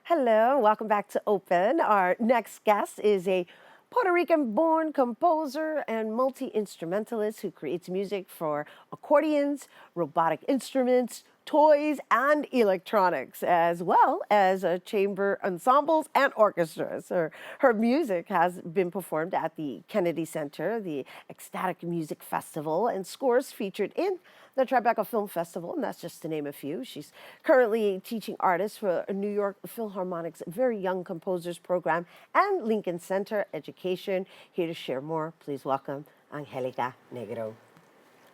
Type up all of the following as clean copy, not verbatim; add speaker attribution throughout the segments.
Speaker 1: Hello, welcome back to Open. Our next guest is a Puerto Rican-born composer and multi-instrumentalist who creates music for accordions, robotic instruments, toys, and electronics, as well as chamber ensembles and orchestras. Her music has been performed at the Kennedy Center, the Ecstatic Music Festival, and scores featured in the Tribeca Film Festival, and that's just to name a few. She's currently teaching artists for New York Philharmonic's Very Young Composers Program and Lincoln Center Education. Here to share more, please welcome Angélica Negrón.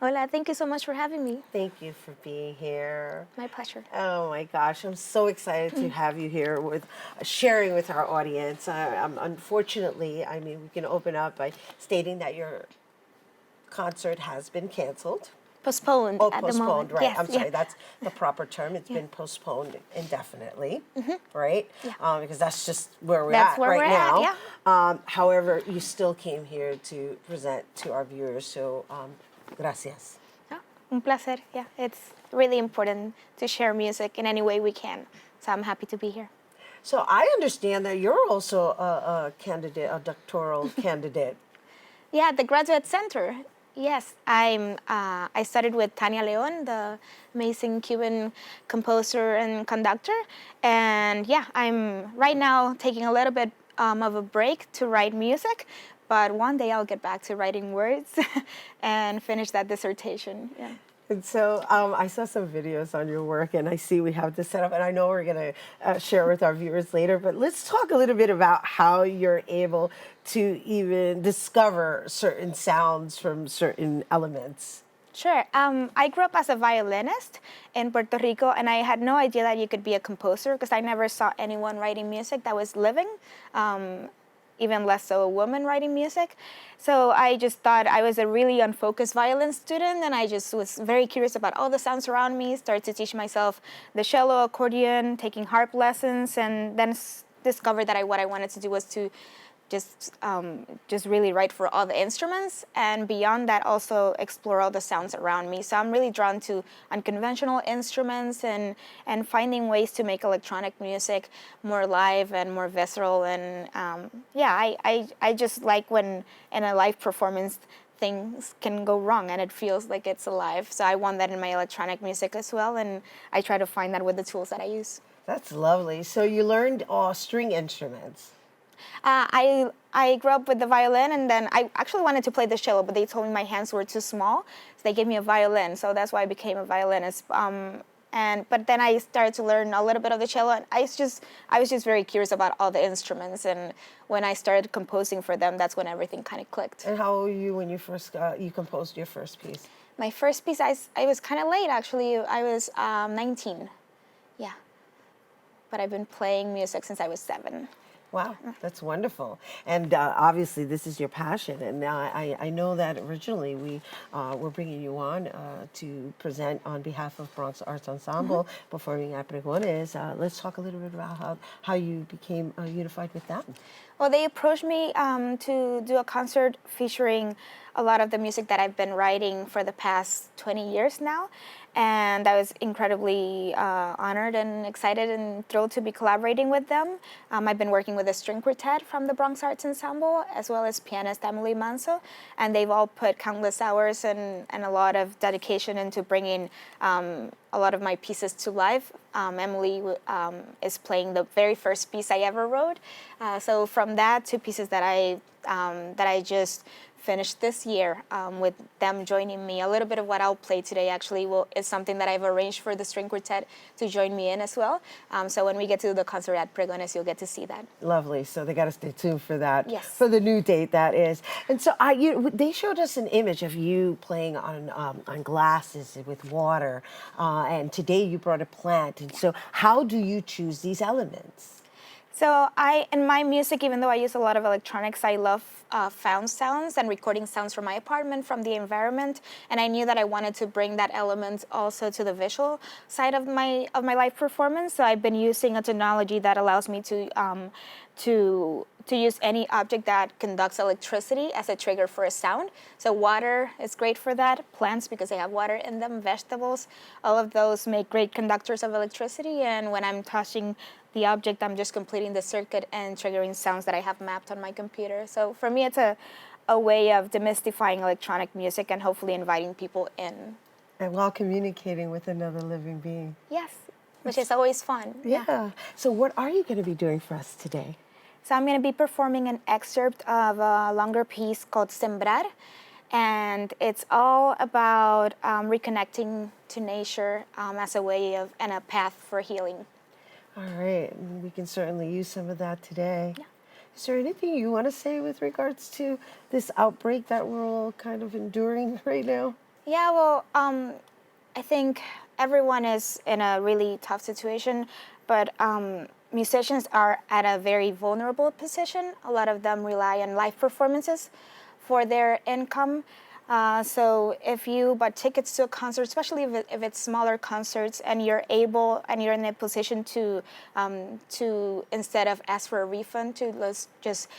Speaker 2: Hola, thank you so much for having me.
Speaker 1: Thank you for being here.
Speaker 2: My pleasure.
Speaker 1: Oh my gosh, I'm so excited to have you here with sharing with our audience. Unfortunately, we can open up by stating that your concert has been canceled.
Speaker 2: Postponed
Speaker 1: Oh,
Speaker 2: at the
Speaker 1: postponed,
Speaker 2: moment.
Speaker 1: right.
Speaker 2: Yes,
Speaker 1: I'm sorry,
Speaker 2: yeah.
Speaker 1: that's the proper term. It's been postponed indefinitely, right?
Speaker 2: Yeah.
Speaker 1: Because that's just where we're
Speaker 2: That's
Speaker 1: at
Speaker 2: where
Speaker 1: right
Speaker 2: we're
Speaker 1: now.
Speaker 2: at, yeah.
Speaker 1: However, you still came here to present to our viewers, so gracias.
Speaker 2: Oh, un placer. Yeah, it's really important to share music in any way we can. So I'm happy to be here.
Speaker 1: So I understand that you're also a candidate, a doctoral candidate.
Speaker 2: Yeah, at the Graduate Center. Yes, I studied with Tania Leon, the amazing Cuban composer and conductor. And yeah, I'm right now taking a little bit of a break to write music, but one day I'll get back to writing words and finish that dissertation. Yeah.
Speaker 1: And so I saw some videos on your work, and I see we have this set up, and I know we're going to share with our viewers later, but let's talk a little bit about how you're able to even discover certain sounds from certain elements.
Speaker 2: Sure. I grew up as a violinist in Puerto Rico, and I had no idea that you could be a composer because I never saw anyone writing music that was living. Even less so a woman writing music. So I just thought I was a really unfocused violin student, and I just was very curious about all the sounds around me, started to teach myself the cello, accordion, taking harp lessons, and then discovered that what I wanted to do was to just really write for all the instruments, and beyond that also explore all the sounds around me. So I'm really drawn to unconventional instruments and finding ways to make electronic music more live and more visceral. And I just like when in a live performance things can go wrong and it feels like it's alive. So I want that in my electronic music as well, and I try to find that with the tools that I use.
Speaker 1: That's lovely. So you learned string instruments.
Speaker 2: I grew up with the violin, and then I actually wanted to play the cello, but they told me my hands were too small, so they gave me a violin. So that's why I became a violinist. But then I started to learn a little bit of the cello, and I was just very curious about all the instruments. And when I started composing for them, that's when everything kind of clicked.
Speaker 1: And how old were you when you first you composed your first piece?
Speaker 2: My first piece, I was kind of late actually. I was 19, yeah. But I've been playing music since I was 7.
Speaker 1: Wow, that's wonderful. And obviously this is your passion. And I know that originally we were bringing you on to present on behalf of Bronx Arts Ensemble performing at Pregones. Let's talk a little bit about how you became unified with them.
Speaker 2: Well, they approached me to do a concert featuring a lot of the music that I've been writing for the past 20 years now. And I was incredibly honored and excited and thrilled to be collaborating with them. I've been working with a string quartet from the Bronx Arts Ensemble, as well as pianist Emily Manso, and they've all put countless hours and a lot of dedication into bringing a lot of my pieces to life. Emily is playing the very first piece I ever wrote. So from that to pieces that I just finished this year with them joining me. A little bit of what I'll play today actually is something that I've arranged for the string quartet to join me in as well. So when we get to the concert at Pregones, you'll get to see that.
Speaker 1: Lovely. So they got to stay tuned for that.
Speaker 2: Yes.
Speaker 1: For the new date, that is. And so they showed us an image of you playing on glasses with water. And today you brought a plant. And so how do you choose these elements?
Speaker 2: So in my music, even though I use a lot of electronics, I love found sounds and recording sounds from my apartment, from the environment, and I knew that I wanted to bring that element also to the visual side of my live performance. So I've been using a technology that allows me to use any object that conducts electricity as a trigger for a sound. So water is great for that, plants because they have water in them, vegetables, all of those make great conductors of electricity. And when I'm touching the object, I'm just completing the circuit and triggering sounds that I have mapped on my computer. So for me, it's a way of demystifying electronic music and hopefully inviting people in.
Speaker 1: And while communicating with another living being.
Speaker 2: Yes, which is always fun.
Speaker 1: Yeah. So what are you going to be doing for us today?
Speaker 2: So I'm going to be performing an excerpt of a longer piece called Sembrar, and it's all about reconnecting to nature as a way of and a path for healing.
Speaker 1: All right. We can certainly use some of that today.
Speaker 2: Yeah.
Speaker 1: Is there anything you want to say with regards to this outbreak that we're all kind of enduring right now?
Speaker 2: Yeah, well, I think everyone is in a really tough situation, but musicians are at a very vulnerable position. A lot of them rely on live performances for their income. So if you bought tickets to a concert, especially if it's smaller concerts, and you're able and you're in a position to instead of ask for a refund, to just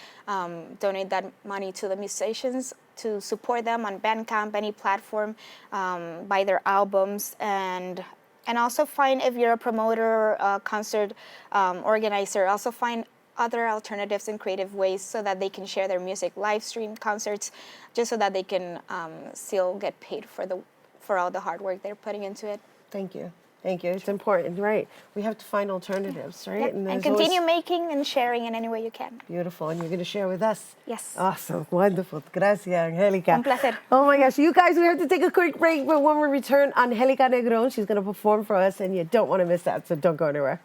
Speaker 2: donate that money to the musicians, to support them on Bandcamp, any platform, buy their albums, and also find, if you're a promoter, a concert organizer, also find other alternatives and creative ways so that they can share their music, live stream concerts, just so that they can still get paid for all the hard work they're putting into it.
Speaker 1: Thank you. Thank you. It's important, right? We have to find alternatives, right?
Speaker 2: Yep. And
Speaker 1: there's
Speaker 2: continue
Speaker 1: always...
Speaker 2: making and sharing in any way you can.
Speaker 1: Beautiful. And you're going to share with us?
Speaker 2: Yes.
Speaker 1: Awesome. Wonderful. Gracias, Angélica.
Speaker 2: Un placer.
Speaker 1: Oh my gosh. You guys, we have to take a quick break, but when we return, Angélica Negrón, she's going to perform for us, and you don't want to miss that, so don't go anywhere.